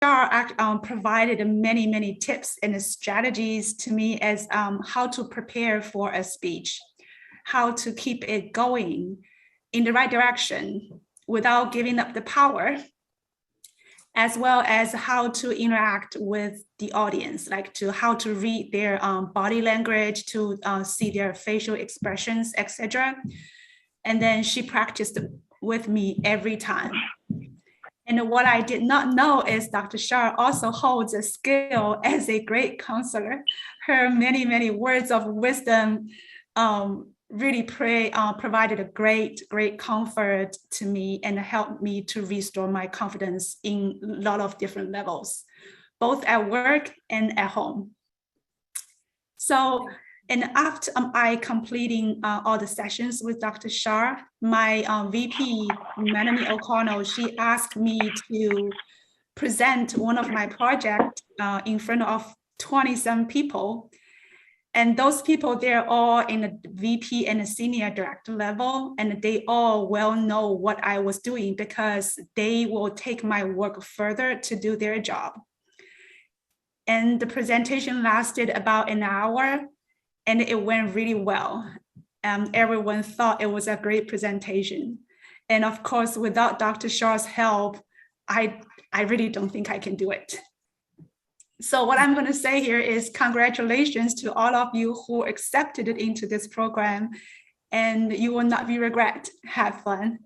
provided many, many tips and strategies to me as how to prepare for a speech, how to keep it going in the right direction without giving up the power, as well as how to interact with the audience, like how to read their body language, to see their facial expressions, etc. And then she practiced with me every time. And what I did not know is Dr. Shah also holds a skill as a great counselor. Her many, many words of wisdom really provided a great comfort to me and helped me to restore my confidence in a lot of different levels, both at work and at home. So, and after I completing all the sessions with Dr. Shah, my VP, Melanie O'Connell, she asked me to present one of my projects in front of 27 people. And those people, they're all in the VP and the senior director level, and they all well know what I was doing because they will take my work further to do their job. And the presentation lasted about an hour, and it went really well. Everyone thought it was a great presentation. And of course, without Dr. Shah's help, I really don't think I can do it. So what I'm going to say here is congratulations to all of you who accepted it into this program, and you will not be regret. Have fun.